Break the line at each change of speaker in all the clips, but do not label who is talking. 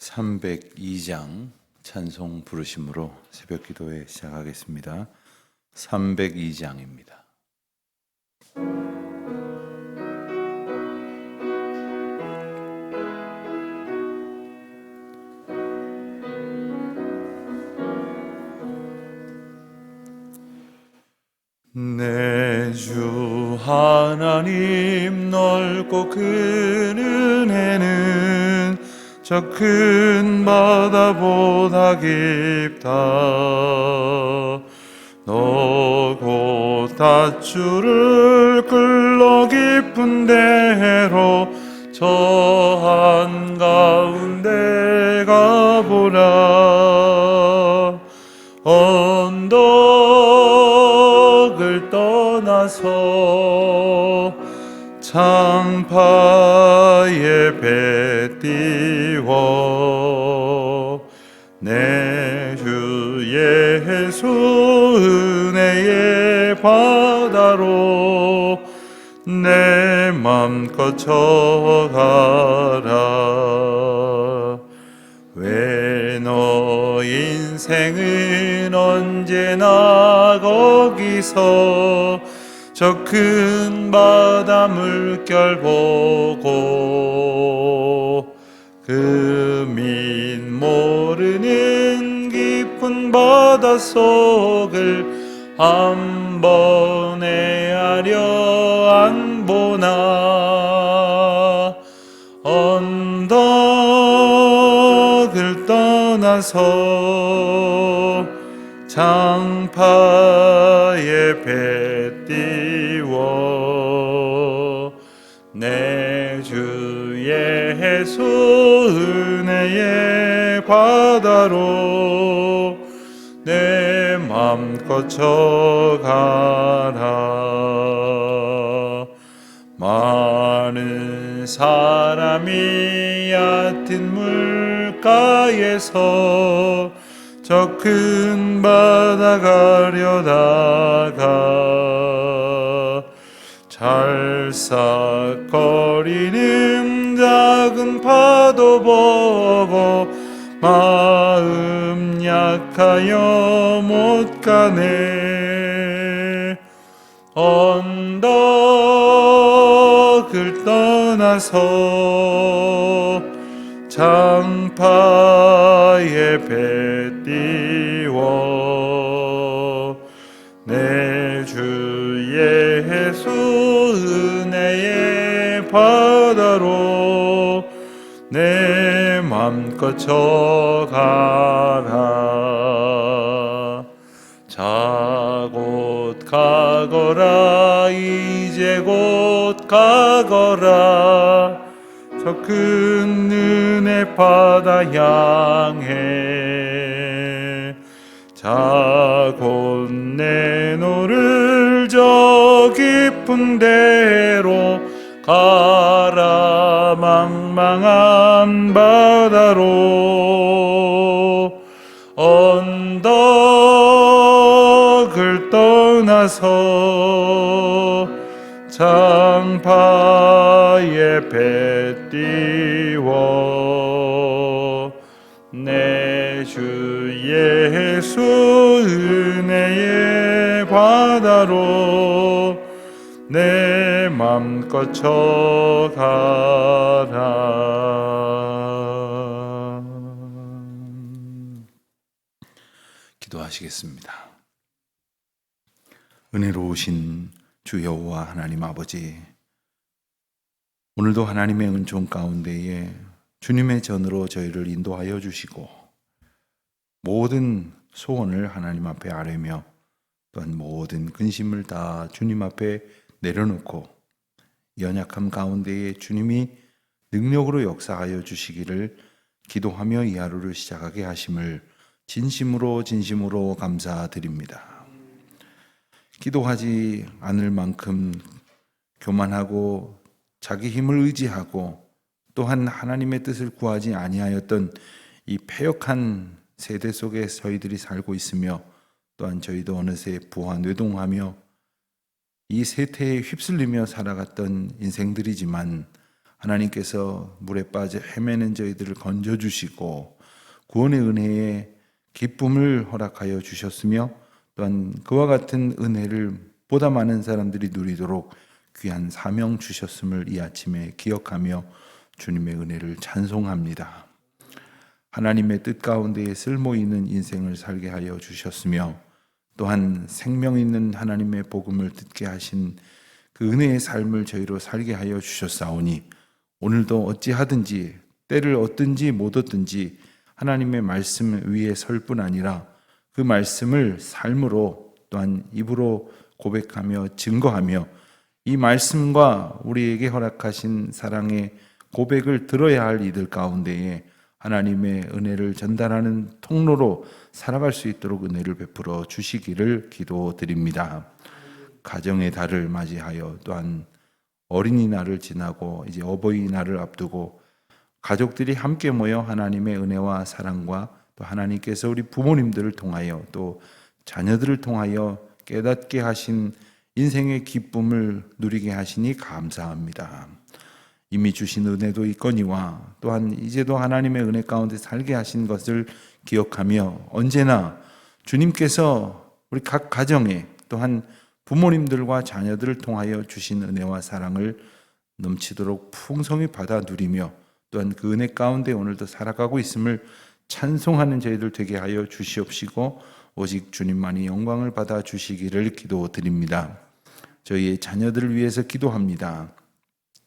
302장 찬송 부르심으로 새벽 기도회 시작하겠습니다. 302장입니다. 내 주 하나님 넓고 큰 은혜는 저 큰 바다보다 깊다. 너 곧 닷줄을 끌러 깊은 데로 저 한가운데 가보라. 언덕을 떠나서 창파에 배 띄워 내 주 예수 은혜의 바다로 내 맘껏 쳐가라. 왜 너 인생은 언제나 거기서 저 큰 바다 물결 보고 그 민 모르는 깊은 바다 속을 한 번에 하려 안 보나. 언덕을 떠나서 창파에 배 띄워 내 주 예수 은혜의 바다로 내 맘껏 쳐가라. 많은 사람이 얕은 물가에서 저 큰 바다 가려다가 찰싹거리는 작은 파도 보고 마음 약하여 못 가네. 언덕을 떠나서 창파에 배 띄워 내 주 예수 은혜의 바다로 내 맘껏 쳐가라. 자 곧 가거라. 이제 곧 가거라. 저 큰 은혜 바다 향해. 자 곧 내노를 저 깊은 데로 가라. 망망한 바다로 언덕을 떠나서 창파에 배 띄워 내 주 예수 은혜의 바다로 내 맘껏 쳐가라. 기도하시겠습니다. 은혜로우신 주 여호와 하나님 아버지, 오늘도 하나님의 은총 가운데에 주님의 전으로 저희를 인도하여 주시고 모든 소원을 하나님 앞에 아뢰며 또한 모든 근심을 다 주님 앞에 내려놓고 연약함 가운데에 주님이 능력으로 역사하여 주시기를 기도하며 이 하루를 시작하게 하심을 진심으로 감사드립니다. 기도하지 않을 만큼 교만하고 자기 힘을 의지하고 또한 하나님의 뜻을 구하지 아니하였던 이 패역한 세대 속에 저희들이 살고 있으며 또한 저희도 어느새 부화 뇌동하며 이 세태에 휩쓸리며 살아갔던 인생들이지만 하나님께서 물에 빠져 헤매는 저희들을 건져주시고 구원의 은혜에 기쁨을 허락하여 주셨으며 또한 그와 같은 은혜를 보다 많은 사람들이 누리도록 귀한 사명 주셨음을 이 아침에 기억하며 주님의 은혜를 찬송합니다. 하나님의 뜻 가운데에 쓸모 있는 인생을 살게 하여 주셨으며 또한 생명 있는 하나님의 복음을 듣게 하신 그 은혜의 삶을 저희로 살게 하여 주셨사오니 오늘도 어찌하든지 때를 얻든지 못 얻든지 하나님의 말씀 위에 설 뿐 아니라 그 말씀을 삶으로 또한 입으로 고백하며 증거하며 이 말씀과 우리에게 허락하신 사랑의 고백을 들어야 할 이들 가운데에 하나님의 은혜를 전달하는 통로로 살아갈 수 있도록 은혜를 베풀어 주시기를 기도드립니다. 가정의 달을 맞이하여 또한 어린이날을 지나고 이제 어버이날을 앞두고 가족들이 함께 모여 하나님의 은혜와 사랑과 또 하나님께서 우리 부모님들을 통하여 또 자녀들을 통하여 깨닫게 하신 인생의 기쁨을 누리게 하시니 감사합니다. 이미 주신 은혜도 있거니와 또한 이제도 하나님의 은혜 가운데 살게 하신 것을 기억하며 언제나 주님께서 우리 각 가정에 또한 부모님들과 자녀들을 통하여 주신 은혜와 사랑을 넘치도록 풍성히 받아 누리며 또한 그 은혜 가운데 오늘도 살아가고 있음을 찬송하는 저희들 되게 하여 주시옵시고 오직 주님만이 영광을 받아 주시기를 기도드립니다. 저희의 자녀들을 위해서 기도합니다.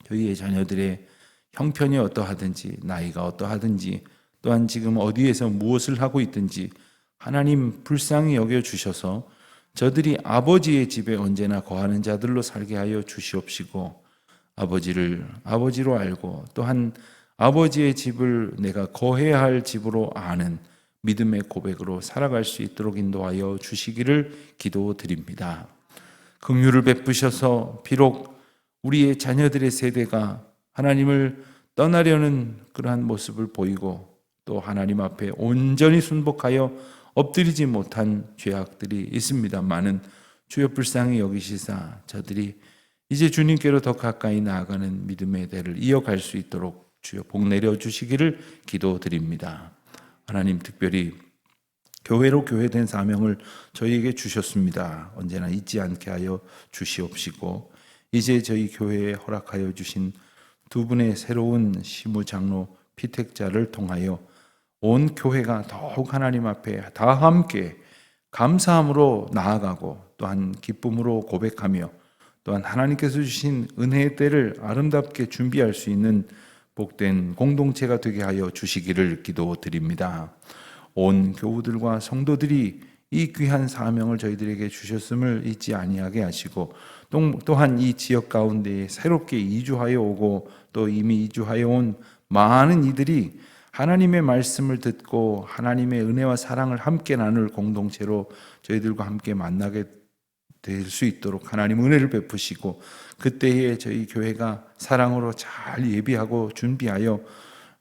저희의 자녀들의 형편이 어떠하든지 나이가 어떠하든지 또한 지금 어디에서 무엇을 하고 있든지 하나님 불쌍히 여겨주셔서 저들이 아버지의 집에 언제나 거하는 자들로 살게 하여 주시옵시고 아버지를 아버지로 알고 또한 아버지의 집을 내가 거해야 할 집으로 아는 믿음의 고백으로 살아갈 수 있도록 인도하여 주시기를 기도드립니다. 긍휼을 베푸셔서 비록 우리의 자녀들의 세대가 하나님을 떠나려는 그러한 모습을 보이고 또 하나님 앞에 온전히 순복하여 엎드리지 못한 죄악들이 있습니다마는 주여 불쌍히 여기시사 저들이 이제 주님께로 더 가까이 나아가는 믿음의 대를 이어갈 수 있도록 주여 복 내려 주시기를 기도드립니다. 하나님 특별히 교회로 교회된 사명을 저희에게 주셨습니다. 언제나 잊지 않게 하여 주시옵시고 이제 저희 교회에 허락하여 주신 두 분의 새로운 시무장로 피택자를 통하여 온 교회가 더욱 하나님 앞에 다 함께 감사함으로 나아가고 또한 기쁨으로 고백하며 또한 하나님께서 주신 은혜의 때를 아름답게 준비할 수 있는 복된 공동체가 되게 하여 주시기를 기도드립니다. 온 교우들과 성도들이 이 귀한 사명을 저희들에게 주셨음을 잊지 아니하게 하시고 또한 이 지역 가운데 새롭게 이주하여 오고 또 이미 이주하여 온 많은 이들이 하나님의 말씀을 듣고 하나님의 은혜와 사랑을 함께 나눌 공동체로 저희들과 함께 만나게 될 수 있도록 하나님 은혜를 베푸시고 그때에 저희 교회가 사랑으로 잘 예비하고 준비하여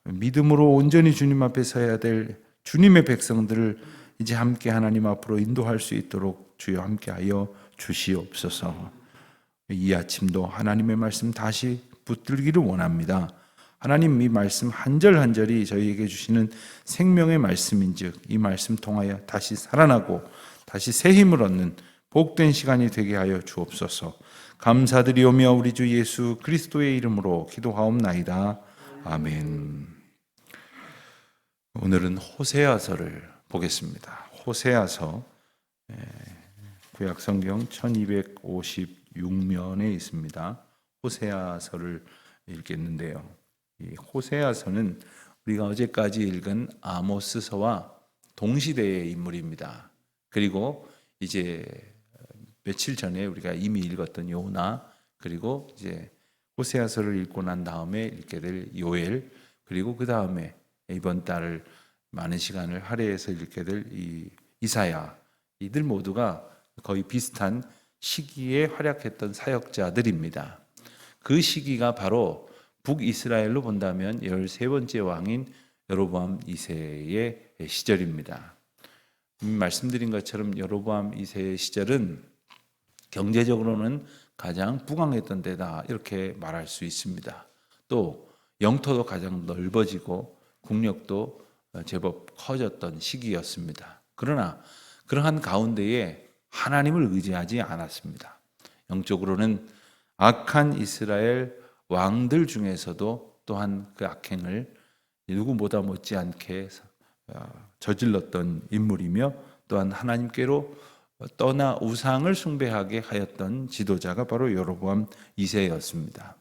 믿음으로 온전히 주님 앞에 서야 될 주님의 백성들을 이제 함께 하나님 앞으로 인도할 수 있도록 주여 함께하여 주시옵소서. 이 아침도 하나님의 말씀 다시 붙들기를 원합니다. 하나님 이 말씀 한 절 한 절이 저희에게 주시는 생명의 말씀인즉 이 말씀 통하여 다시 살아나고 다시 새 힘을 얻는 복된 시간이 되게 하여 주옵소서. 감사드리오며 우리 주 예수 그리스도의 이름으로 기도하옵나이다. 아멘. 오늘은 호세아서를 보겠습니다. 호세아서 구약 성경 1256면에 있습니다. 호세아서를 읽겠는데요. 이 호세아서는 우리가 어제까지 읽은 아모스서와 동시대의 인물입니다. 그리고 이제 며칠 전에 우리가 이미 읽었던 요나 그리고 이제 호세아서를 읽고 난 다음에 읽게 될 요엘 그리고 그 다음에 이번 달을 많은 시간을 할애해서 읽게 될 이 이사야 이들 모두가 거의 비슷한 시기에 활약했던 사역자들입니다. 그 시기가 바로 북이스라엘로 본다면 13번째 왕인 여로보암 2세의 시절입니다. 말씀드린 것처럼 여로보암 2세의 시절은 경제적으로는 가장 부강했던 때다 이렇게 말할 수 있습니다. 또 영토도 가장 넓어지고 국력도 제법 커졌던 시기였습니다. 그러나 그러한 가운데에 하나님을 의지하지 않았습니다. 영적으로는 악한 이스라엘 왕들 중에서도 또한 그 악행을 누구보다 못지않게 저질렀던 인물이며 또한 하나님께로 떠나 우상을 숭배하게 하였던 지도자가 바로 여로보암 2세였습니다.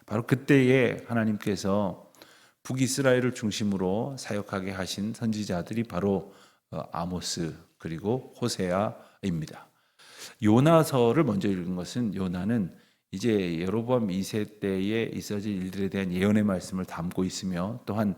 바로 그때에 하나님께서 북이스라엘을 중심으로 사역하게 하신 선지자들이 바로 아모스 그리고 호세아입니다. 요나서를 먼저 읽은 것은 요나는 이제 여로보암 2세 때에 있어질 일들에 대한 예언의 말씀을 담고 있으며 또한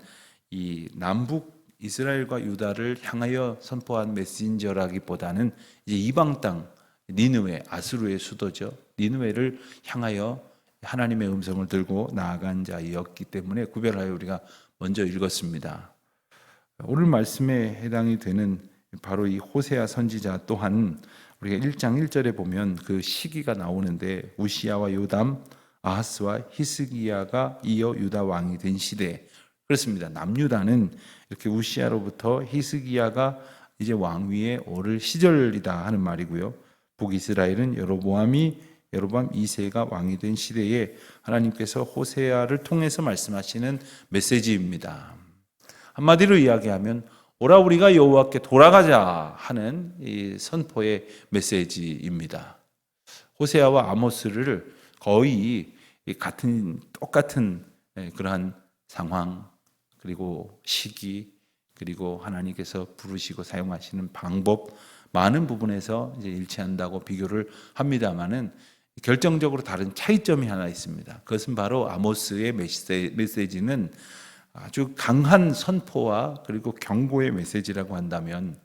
이 남북 이스라엘과 유다를 향하여 선포한 메신저라기보다는 이제 이방 땅 니느웨, 아수르의 수도죠. 니느웨를 향하여 하나님의 음성을 들고 나아간 자였기 때문에 구별하여 우리가 먼저 읽었습니다. 오늘 말씀에 해당이 되는 바로 이 호세아 선지자 또한 우리가 1장 1절에 보면 그 시기가 나오는데 우시야와 요담, 아하스와 히스기야가 이어 유다 왕이 된 시대. 그렇습니다. 남유다는 이렇게 우시야로부터 히스기야가 이제 왕위에 오를 시절이다 하는 말이고요. 북이스라엘은 여로보암 2세가 왕이 된 시대에 하나님께서 호세아를 통해서 말씀하시는 메시지입니다. 한마디로 이야기하면 오라 우리가 여호와께 돌아가자 하는 이 선포의 메시지입니다. 호세아와 아모스를 거의 똑같은 그러한 상황 그리고 시기 그리고 하나님께서 부르시고 사용하시는 방법 많은 부분에서 이제 일치한다고 비교를 합니다만은 결정적으로 다른 차이점이 하나 있습니다. 그것은 바로 아모스의 메시지는 아주 강한 선포와 그리고 경고의 메시지라고 한다면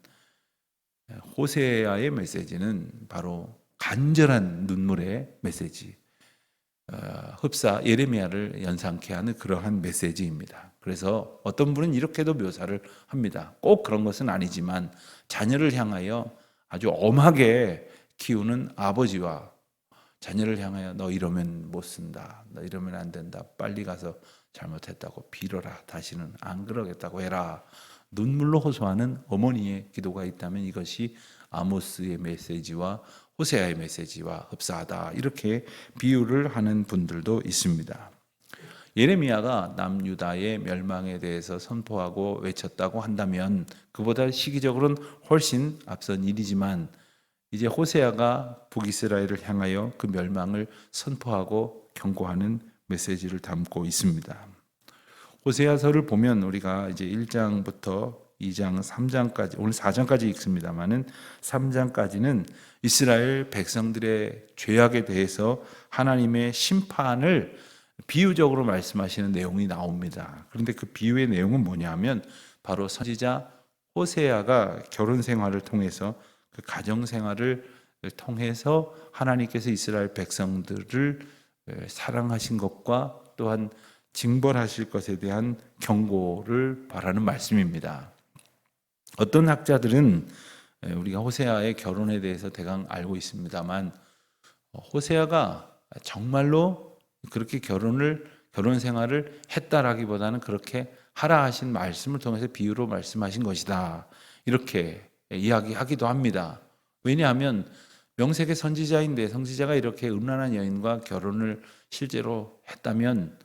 호세아의 메시지는 바로 간절한 눈물의 메시지, 흡사 예레미야를 연상케 하는 그러한 메시지입니다. 그래서 어떤 분은 이렇게도 묘사를 합니다. 꼭 그런 것은 아니지만 자녀를 향하여 아주 엄하게 키우는 아버지와 자녀를 향하여 너 이러면 못 쓴다, 너 이러면 안 된다, 빨리 가서 잘못했다고 빌어라, 다시는 안 그러겠다고 해라, 눈물로 호소하는 어머니의 기도가 있다면 이것이 아모스의 메시지와 호세아의 메시지와 흡사하다, 이렇게 비유를 하는 분들도 있습니다. 예레미야가 남유다의 멸망에 대해서 선포하고 외쳤다고 한다면 그보다 시기적으로는 훨씬 앞선 일이지만 이제 호세아가 북이스라엘을 향하여 그 멸망을 선포하고 경고하는 메시지를 담고 있습니다. 호세아서를 보면 우리가 이제 1장부터 2장, 3장까지, 오늘 4장까지 읽습니다만은 3장까지는 이스라엘 백성들의 죄악에 대해서 하나님의 심판을 비유적으로 말씀하시는 내용이 나옵니다. 그런데 그 비유의 내용은 뭐냐면 바로 선지자 호세아가 결혼 생활을 통해서 그 가정 생활을 통해서 하나님께서 이스라엘 백성들을 사랑하신 것과 또한 징벌하실 것에 대한 경고를 바라는 말씀입니다. 어떤 학자들은 우리가 호세아의 결혼에 대해서 대강 알고 있습니다만 호세아가 정말로 그렇게 결혼 생활을 했다라기보다는 그렇게 하라 하신 말씀을 통해서 비유로 말씀하신 것이다, 이렇게 이야기하기도 합니다. 왜냐하면 명색의 선지자인데 선지자가 이렇게 음란한 여인과 결혼을 실제로 했다면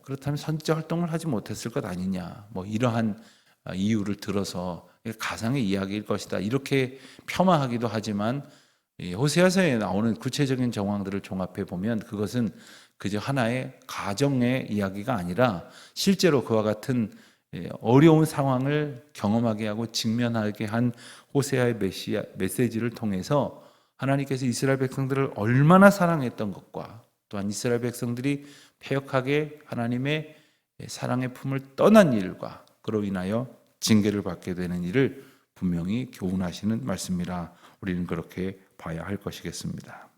그렇다면 선지자 활동을 하지 못했을 것 아니냐, 뭐 이러한 이유를 들어서 가상의 이야기일 것이다, 이렇게 폄하하기도 하지만 호세아서에 나오는 구체적인 정황들을 종합해 보면 그것은 그저 하나의 가정의 이야기가 아니라 실제로 그와 같은 어려운 상황을 경험하게 하고 직면하게 한 호세아의 메시지를 통해서 하나님께서 이스라엘 백성들을 얼마나 사랑했던 것과 또한 이스라엘 백성들이 패역하게 하나님의 사랑의 품을 떠난 일과 그로 인하여 징계를 받게 되는 일을 분명히 교훈하시는 말씀이라 우리는 그렇게 봐야 할 것이겠습니다.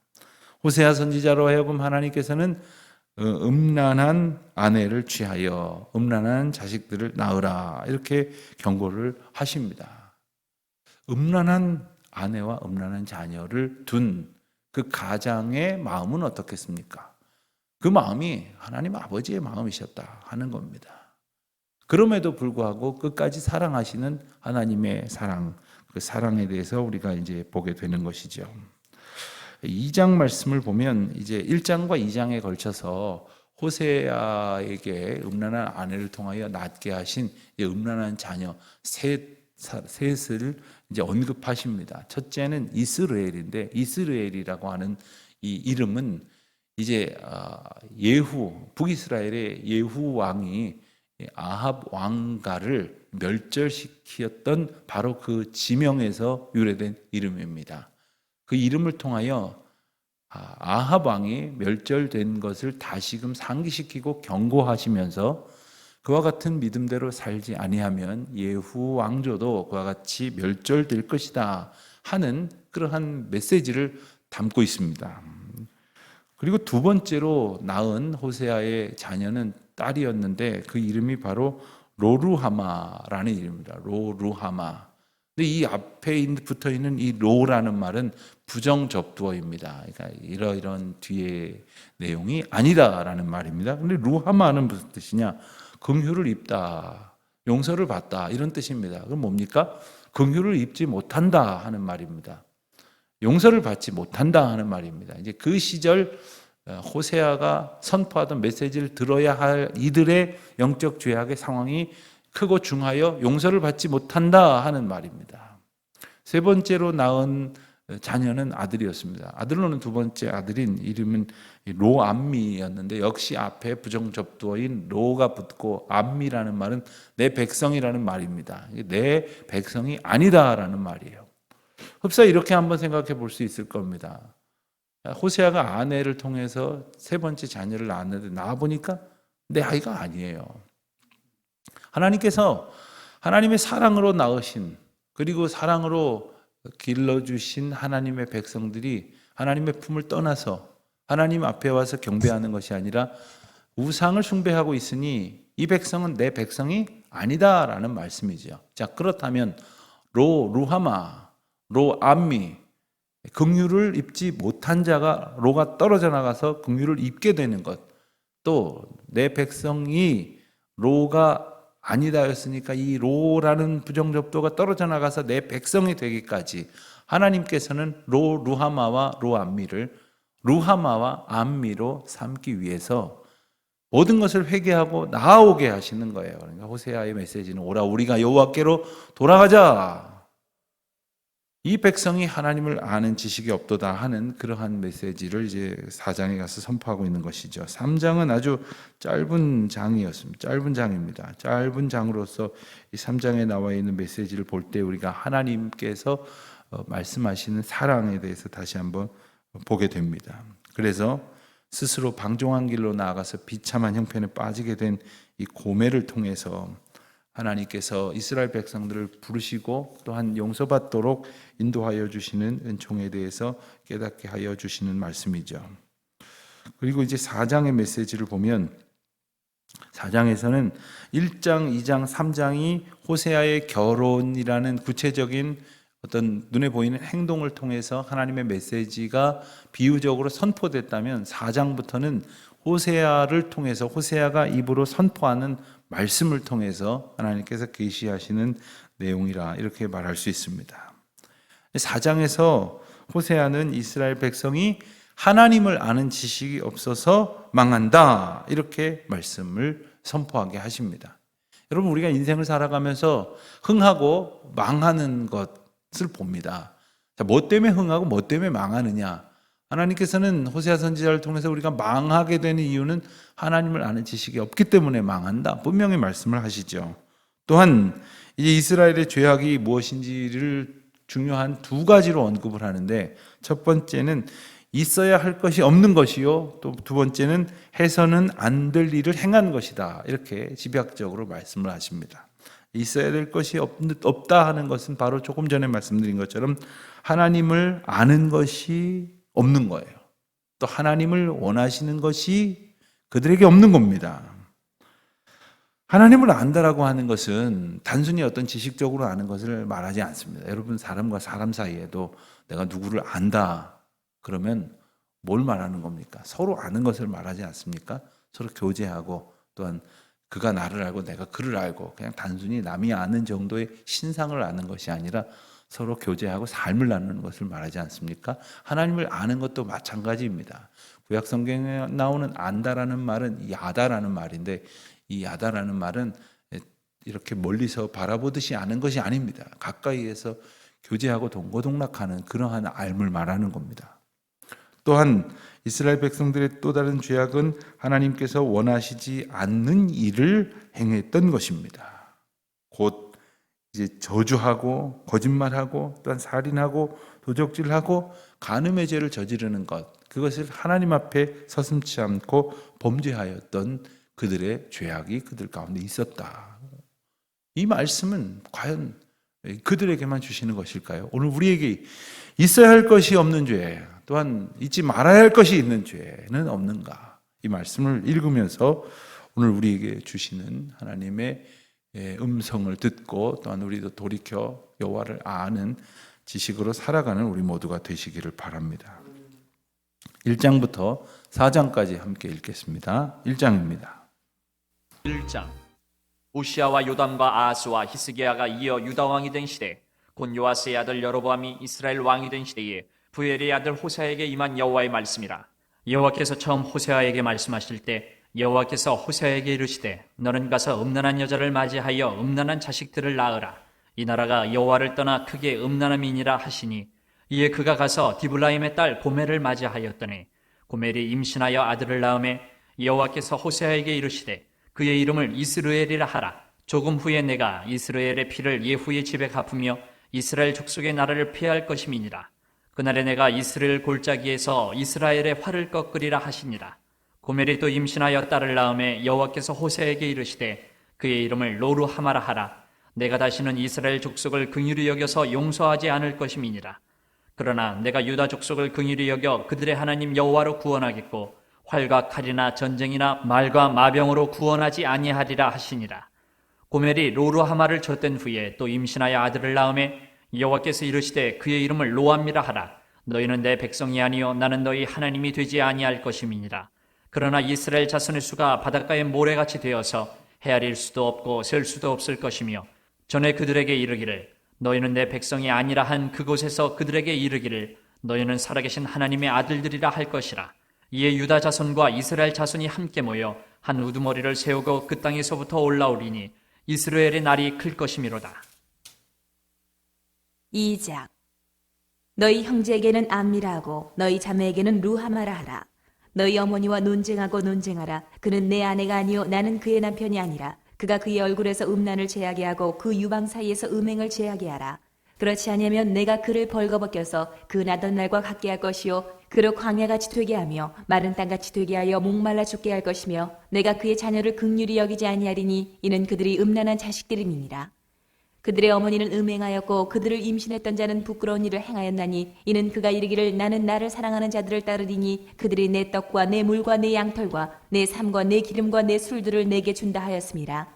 호세아 선지자로 하여금 하나님께서는 음란한 아내를 취하여 음란한 자식들을 낳으라, 이렇게 경고를 하십니다. 음란한 아내와 음란한 자녀를 둔 그 가장의 마음은 어떻겠습니까? 그 마음이 하나님 아버지의 마음이셨다 하는 겁니다. 그럼에도 불구하고 끝까지 사랑하시는 하나님의 사랑, 그 사랑에 대해서 우리가 이제 보게 되는 것이죠. 2장 말씀을 보면 이제 1장과 2장에 걸쳐서 호세아에게 음란한 아내를 통하여 낳게 하신 음란한 자녀 셋을 이제 언급하십니다. 첫째는 이스라엘인데, 이스라엘이라고 하는 이 이름은 이제 북이스라엘의 예후 왕이 아합 왕가를 멸절시켰던 바로 그 지명에서 유래된 이름입니다. 그 이름을 통하여 아합 왕이 멸절된 것을 다시금 상기시키고 경고하시면서 그와 같은 믿음대로 살지 아니하면 예후 왕조도 그와 같이 멸절될 것이다 하는 그러한 메시지를 담고 있습니다. 그리고 두 번째로 낳은 호세아의 자녀는 딸이었는데 그 이름이 바로 로루하마라는 이름입니다. 로루하마. 근데 이 앞에 붙어 있는 이 로라는 말은 부정접두어입니다. 그러니까 이런 뒤에 내용이 아니다라는 말입니다. 근데 루하마는 무슨 뜻이냐? 긍휼을 입다, 용서를 받다 이런 뜻입니다. 그럼 뭡니까? 긍휼을 입지 못한다 하는 말입니다. 용서를 받지 못한다 하는 말입니다. 이제 그 시절 호세아가 선포하던 메시지를 들어야 할 이들의 영적 죄악의 상황이 크고 중하여 용서를 받지 못한다 하는 말입니다. 세 번째로 낳은 자녀는 아들이었습니다. 아들로는 두 번째 아들인 이름은 로암미였는데 역시 앞에 부정접두어인 로가 붙고 암미라는 말은 내 백성이라는 말입니다. 내 백성이 아니다라는 말이에요. 흡사 이렇게 한번 생각해 볼 수 있을 겁니다. 호세아가 아내를 통해서 세 번째 자녀를 낳았는데 낳아보니까 내 아이가 아니에요. 하나님께서 하나님의 사랑으로 낳으신 그리고 사랑으로 길러주신 하나님의 백성들이 하나님의 품을 떠나서 하나님 앞에 와서 경배하는 것이 아니라 우상을 숭배하고 있으니 이 백성은 내 백성이 아니다라는 말씀이죠. 자, 그렇다면 루하마, 로암미, 긍휼을 입지 못한 자가 로가 떨어져 나가서 긍휼을 입게 되는 것, 또 내 백성이 로가 아니다였으니까 이 로라는 부정접도가 떨어져 나가서 내 백성이 되기까지 하나님께서는 루하마와 로암미를 루하마와 암미로 삼기 위해서 모든 것을 회개하고 나아오게 하시는 거예요. 그러니까 호세아의 메시지는 오라 우리가 여호와께로 돌아가자. 이 백성이 하나님을 아는 지식이 없도다 하는 그러한 메시지를 이제 4장에 가서 선포하고 있는 것이죠. 3장은 아주 짧은 장이었습니다. 짧은 장입니다. 짧은 장으로서 이 3장에 나와 있는 메시지를 볼 때 우리가 하나님께서 말씀하시는 사랑에 대해서 다시 한번 보게 됩니다. 그래서 스스로 방종한 길로 나아가서 비참한 형편에 빠지게 된 이 고멜을 통해서 하나님께서 이스라엘 백성들을 부르시고 또한 용서받도록 인도하여 주시는 은총에 대해서 깨닫게 하여 주시는 말씀이죠. 그리고 이제 4장의 메시지를 보면 4장에서는 1장, 2장, 3장이 호세아의 결혼이라는 구체적인 어떤 눈에 보이는 행동을 통해서 하나님의 메시지가 비유적으로 선포됐다면 4장부터는 호세아를 통해서 호세아가 입으로 선포하는 말씀을 통해서 하나님께서 계시하시는 내용이라 이렇게 말할 수 있습니다. 4장에서 호세아는 이스라엘 백성이 하나님을 아는 지식이 없어서 망한다 이렇게 말씀을 선포하게 하십니다. 여러분 우리가 인생을 살아가면서 흥하고 망하는 것을 봅니다. 자, 뭐 때문에 흥하고 뭐 때문에 망하느냐? 하나님께서는 호세아 선지자를 통해서 우리가 망하게 되는 이유는 하나님을 아는 지식이 없기 때문에 망한다. 분명히 말씀을 하시죠. 또한 이제 이스라엘의 죄악이 무엇인지를 중요한 두 가지로 언급을 하는데 첫 번째는 있어야 할 것이 없는 것이요. 또 두 번째는 해서는 안 될 일을 행한 것이다. 이렇게 집약적으로 말씀을 하십니다. 있어야 될 것이 없다 하는 것은 바로 조금 전에 말씀드린 것처럼 하나님을 아는 것이 없는 거예요. 또 하나님을 원하시는 것이 그들에게 없는 겁니다. 하나님을 안다라고 하는 것은 단순히 어떤 지식적으로 아는 것을 말하지 않습니다. 여러분 사람과 사람 사이에도 내가 누구를 안다 그러면 뭘 말하는 겁니까? 서로 아는 것을 말하지 않습니까? 서로 교제하고 또한 그가 나를 알고 내가 그를 알고 그냥 단순히 남이 아는 정도의 신상을 아는 것이 아니라 서로 교제하고 삶을 나누는 것을 말하지 않습니까? 하나님을 아는 것도 마찬가지입니다. 구약 성경에 나오는 안다라는 말은 야다라는 말인데 이 야다라는 말은 이렇게 멀리서 바라보듯이 아는 것이 아닙니다. 가까이에서 교제하고 동고동락하는 그러한 알을 말하는 겁니다. 또한 이스라엘 백성들의 또 다른 죄악은 하나님께서 원하시지 않는 일을 행했던 것입니다. 곧 이제 저주하고 거짓말하고 또한 살인하고 도적질하고 간음의 죄를 저지르는 것, 그것을 하나님 앞에 서슴지 않고 범죄하였던 그들의 죄악이 그들 가운데 있었다. 이 말씀은 과연 그들에게만 주시는 것일까요? 오늘 우리에게 있어야 할 것이 없는 죄, 또한 잊지 말아야 할 것이 있는 죄는 없는가? 이 말씀을 읽으면서 오늘 우리에게 주시는 하나님의 음성을 듣고 또한 우리도 돌이켜 여호와를 아는 지식으로 살아가는 우리 모두가 되시기를 바랍니다. 1장부터 4장까지 함께 읽겠습니다. 1장입니다.
1장. 우시아와 요담과 아하스와 히스기야가 이어 유다 왕이 된 시대, 곧 요아스의 아들 여로보암이 이스라엘 왕이 된 시대에 부엘의 아들 호세아에게 임한 여호와의 말씀이라. 여호와께서 처음 호세아에게 말씀하실 때 여호와께서 호세아에게 이르시되 너는 가서 음란한 여자를 맞이하여 음란한 자식들을 낳으라. 이 나라가 여호와를 떠나 크게 음란함이니라 하시니, 이에 그가 가서 디블라임의 딸 고멜을 맞이하였더니 고멜이 임신하여 아들을 낳음에 여호와께서 호세아에게 이르시되 그의 이름을 이스르엘이라 하라. 조금 후에 내가 이스라엘의 피를 예후의 집에 갚으며 이스라엘 족속의 나라를 피할 것임이니라. 그날에 내가 이스라엘 골짜기에서 이스라엘의 활을 꺾으리라 하시니라. 고멜이 또 임신하여 딸을 낳음에 여호와께서 호세아에게 이르시되 그의 이름을 로루하마라 하라. 내가 다시는 이스라엘 족속을 긍휼히 여겨서 용서하지 않을 것임이니라. 그러나 내가 유다 족속을 긍휼히 여겨 그들의 하나님 여호와로 구원하겠고 활과 칼이나 전쟁이나 말과 마병으로 구원하지 아니하리라 하시니라. 고멜이 로루하마를 젖된 후에 또 임신하여 아들을 낳음에 여호와께서 이르시되 그의 이름을 로암미라 하라. 너희는 내 백성이 아니요 나는 너희 하나님이 되지 아니할 것임이니라. 그러나 이스라엘 자손의 수가 바닷가의 모래같이 되어서 헤아릴 수도 없고 셀 수도 없을 것이며, 전에 그들에게 이르기를 너희는 내 백성이 아니라 한 그곳에서 그들에게 이르기를 너희는 살아계신 하나님의 아들들이라 할 것이라. 이에 유다 자손과 이스라엘 자손이 함께 모여 한 우두머리를 세우고 그 땅에서부터 올라오리니 이스라엘의 날이 클 것이미로다.
2장. 너희 형제에게는 암미라 하고 너희 자매에게는 루하마라 하라. 너희 어머니와 논쟁하고 논쟁하라. 그는 내 아내가 아니요 나는 그의 남편이 아니라. 그가 그의 얼굴에서 음란을 제하게 하고 그 유방 사이에서 음행을 제하게 하라. 그렇지 아니하면 내가 그를 벌거벗겨서 그 나던 날과 같게 할 것이요 그를 광야같이 되게 하며 마른 땅같이 되게 하여 목말라 죽게 할 것이며, 내가 그의 자녀를 긍휼히 여기지 아니하리니 이는 그들이 음란한 자식들임이니라. 그들의 어머니는 음행하였고 그들을 임신했던 자는 부끄러운 일을 행하였나니 이는 그가 이르기를 나는 나를 사랑하는 자들을 따르리니 그들이 내 떡과 내 물과 내 양털과 내 삶과 내 기름과 내 술들을 내게 준다 하였습니다.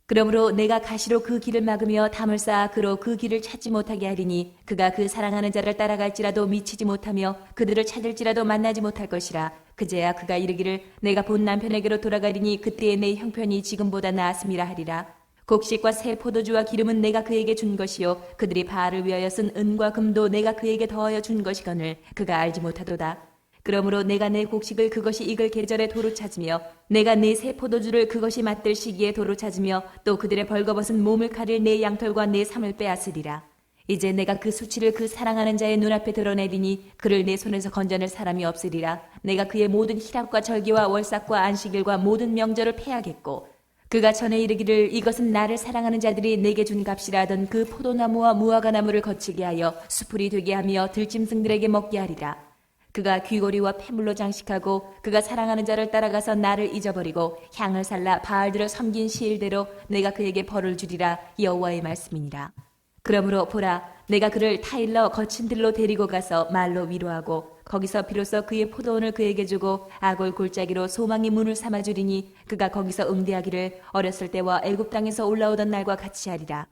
그러므로 내가 가시로 그 길을 막으며 담을 쌓아 그로 그 길을 찾지 못하게 하리니 그가 그 사랑하는 자를 따라갈지라도 미치지 못하며 그들을 찾을지라도 만나지 못할 것이라. 그제야 그가 이르기를 내가 본 남편에게로 돌아가리니 그때의 내 형편이 지금보다 나았음이라 하리라. 곡식과 새 포도주와 기름은 내가 그에게 준 것이요 그들이 바알을 위하여 쓴 은과 금도 내가 그에게 더하여 준 것이거늘 그가 알지 못하도다. 그러므로 내가 내 곡식을 그것이 익을 계절에 도로 찾으며 내가 내 새 포도주를 그것이 맛들 시기에 도로 찾으며 또 그들의 벌거벗은 몸을 가릴 내 양털과 내 삶을 빼앗으리라. 이제 내가 그 수치를 그 사랑하는 자의 눈앞에 드러내리니 그를 내 손에서 건져낼 사람이 없으리라. 내가 그의 모든 희락과 절기와 월삭과 안식일과 모든 명절을 패하겠고 그가 전에 이르기를 이것은 나를 사랑하는 자들이 내게 준 값이라 하던 그 포도나무와 무화과나무를 거칠게 하여 수풀이 되게 하며 들짐승들에게 먹게 하리라. 그가 귀고리와 폐물로 장식하고 그가 사랑하는 자를 따라가서 나를 잊어버리고 향을 살라 바알들을 섬긴 시일대로 내가 그에게 벌을 주리라. 여호와의 말씀이니라. 그러므로 보라, 내가 그를 타일러 거친 들로 데리고 가서 말로 위로하고 거기서 비로소 그의 포도원을 그에게 주고 아골 골짜기로 소망의 문을 삼아주리니 그가 거기서 응대하기를 어렸을 때와 애굽 땅에서 올라오던 날과 같이 하리라.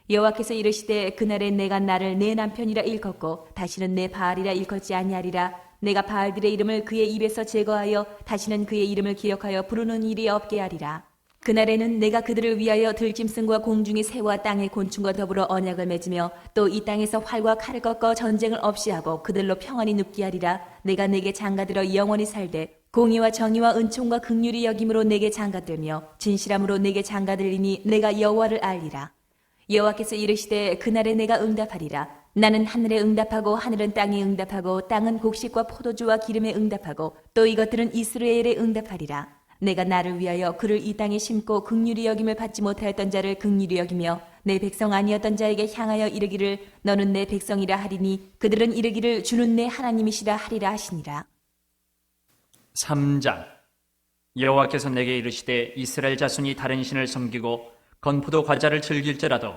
여호와께서 이르시되 그날에 내가 나를 내 남편이라 일컫고 다시는 내 바알이라 일컫지 아니하리라. 내가 바알들의 이름을 그의 입에서 제거하여 다시는 그의 이름을 기억하여 부르는 일이 없게 하리라. 그날에는 내가 그들을 위하여 들짐승과 공중의 새와 땅의 곤충과 더불어 언약을 맺으며 또 이 땅에서 활과 칼을 꺾어 전쟁을 없이 하고 그들로 평안히 눕게 하리라. 내가 내게 장가들어 영원히 살되 공의와 정의와 은총과 긍휼이 여김으로 내게 장가들며 진실함으로 내게 장가들리니 내가 여호와를 알리라. 여호와께서 이르시되 그날에 내가 응답하리라. 나는 하늘에 응답하고 하늘은 땅에 응답하고 땅은 곡식과 포도주와 기름에 응답하고 또 이것들은 이스라엘에 응답하리라. 내가 나를 위하여 그를 이 땅에 심고 긍휼히 여김을 받지 못하였던 자를 긍휼히 여기며 내 백성 아니었던 자에게 향하여 이르기를 너는 내 백성이라 하리니 그들은 이르기를 주는 내 하나님이시라 하리라 하시니라.
3장. 여호와께서 내게 이르시되 이스라엘 자손이 다른 신을 섬기고 건포도 과자를 즐길지라도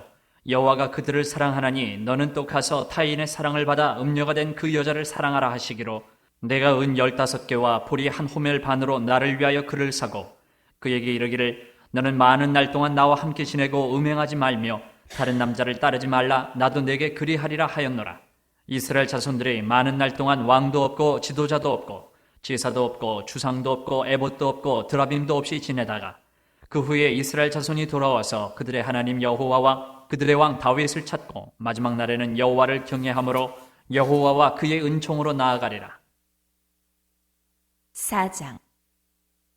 여호와가 그들을 사랑하나니 너는 또 가서 타인의 사랑을 받아 음녀가 된 그 여자를 사랑하라 하시기로 내가 은 15개와 보리 한 호멜 반으로 나를 위하여 그를 사고 그에게 이르기를 너는 많은 날 동안 나와 함께 지내고 음행하지 말며 다른 남자를 따르지 말라. 나도 내게 그리하리라 하였노라. 이스라엘 자손들이 많은 날 동안 왕도 없고 지도자도 없고 제사도 없고 주상도 없고 에봇도 없고 드라빔도 없이 지내다가 그 후에 이스라엘 자손이 돌아와서 그들의 하나님 여호와와 그들의 왕 다윗을 찾고 마지막 날에는 여호와를 경외함으로 여호와와 그의 은총으로 나아가리라.
4장.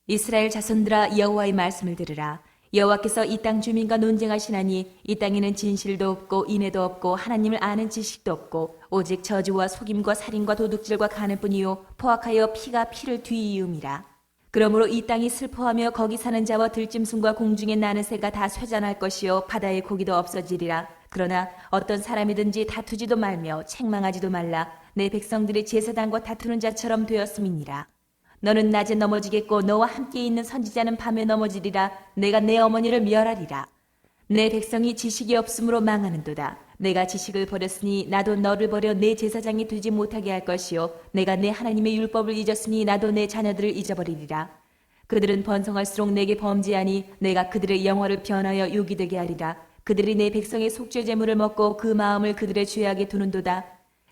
이스라엘 자손들아 여호와의 말씀을 들으라. 여호와께서 이 땅 주민과 논쟁하시나니 이 땅에는 진실도 없고 인애도 없고 하나님을 아는 지식도 없고 오직 저주와 속임과 살인과 도둑질과 간을 뿐이요 포악하여 피가 피를 뒤이음이라. 그러므로 이 땅이 슬퍼하며 거기 사는 자와 들짐승과 공중에 나는 새가 다 쇠잔할 것이요 바다의 고기도 없어지리라. 그러나 어떤 사람이든지 다투지도 말며 책망하지도 말라. 내 백성들이 제사장과 다투는 자처럼 되었음이니라. 너는 낮에 넘어지겠고 너와 함께 있는 선지자는 밤에 넘어지리라. 내가 내 어머니를 멸하리라. 내 백성이 지식이 없으므로 망하는도다. 내가 지식을 버렸으니 나도 너를 버려 내 제사장이 되지 못하게 할 것이요 내가 내 하나님의 율법을 잊었으니 나도 내 자녀들을 잊어버리리라. 그들은 번성할수록 내게 범죄하니 내가 그들의 영화를 변하여 욕이 되게 하리라. 그들이 내 백성의 속죄 제물을 먹고 그 마음을 그들의 죄악에 두는도다.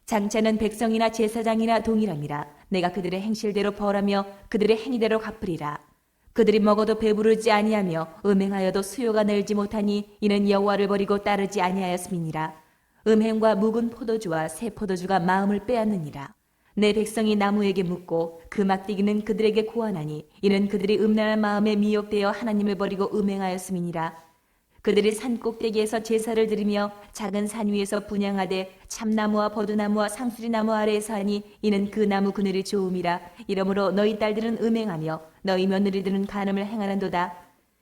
장차는 백성이나 제사장이나 동일함이라. 내가 그들의 행실대로 벌하며 그들의 행위대로 갚으리라. 그들이 먹어도 배부르지 아니하며 음행하여도 수요가 늘지 못하니 이는 여호와를 버리고 따르지 아니하였음이니라. 음행과 묵은 포도주와 새 포도주가 마음을 빼앗느니라. 내 백성이 나무에게 묻고 그 막대기는 그들에게 고하나니 이는 그들이 음란한 마음에 미혹되어 하나님을 버리고 음행하였음이니라. 그들이 산 꼭대기에서 제사를 드리며 작은 산 위에서 분향하되 참나무와 버드나무와 상수리나무 아래에서 하니 이는 그 나무 그늘이 좋음이라. 이러므로 너희 딸들은 음행하며 너희 며느리들은 간음을 행하는도다.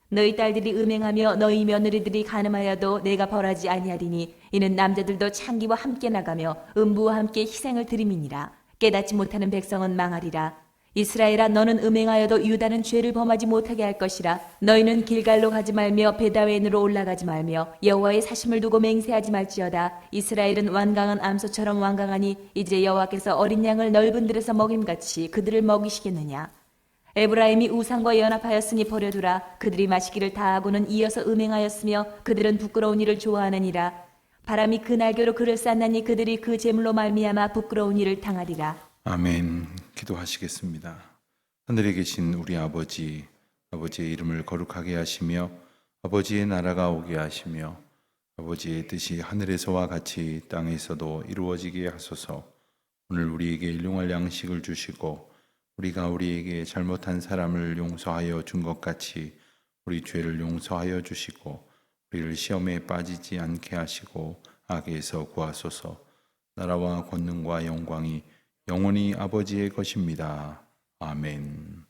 너희 딸들이 음행하며 너희 며느리들이 간음하여도 내가 벌하지 아니하리니 이는 남자들도 창기와 함께 나가며 음부와 함께 희생을 드림이니라. 깨닫지 못하는 백성은 망하리라. 이스라엘아 너는 음행하여도 유다는 죄를 범하지 못하게 할 것이라. 너희는 길갈로 가지 말며 베다웬으로 올라가지 말며 여호와의 사심을 두고 맹세하지 말지어다. 이스라엘은 완강한 암소처럼 완강하니 이제 여호와께서 어린 양을 넓은 들에서 먹임같이 그들을 먹이시겠느냐. 에브라임이 우상과 연합하였으니 버려두라. 그들이 마시기를 다하고는 이어서 음행하였으며 그들은 부끄러운 일을 좋아하느니라. 바람이 그 날개로 그를 쌌나니 그들이 그 제물로 말미암아 부끄러운 일을 당하리라.
아멘. 기도하시겠습니다. 하늘에 계신 우리 아버지, 아버지의 이름을 거룩하게 하시며 아버지의 나라가 오게 하시며 아버지의 뜻이 하늘에서와 같이 땅에서도 이루어지게 하소서. 오늘 우리에게 일용할 양식을 주시고 우리가 우리에게 잘못한 사람을 용서하여 준 것 같이 우리 죄를 용서하여 주시고 우리를 시험에 빠지지 않게 하시고 악에서 구하소서. 나라와 권능과 영광이 영원히 아버지의 것입니다. 아멘.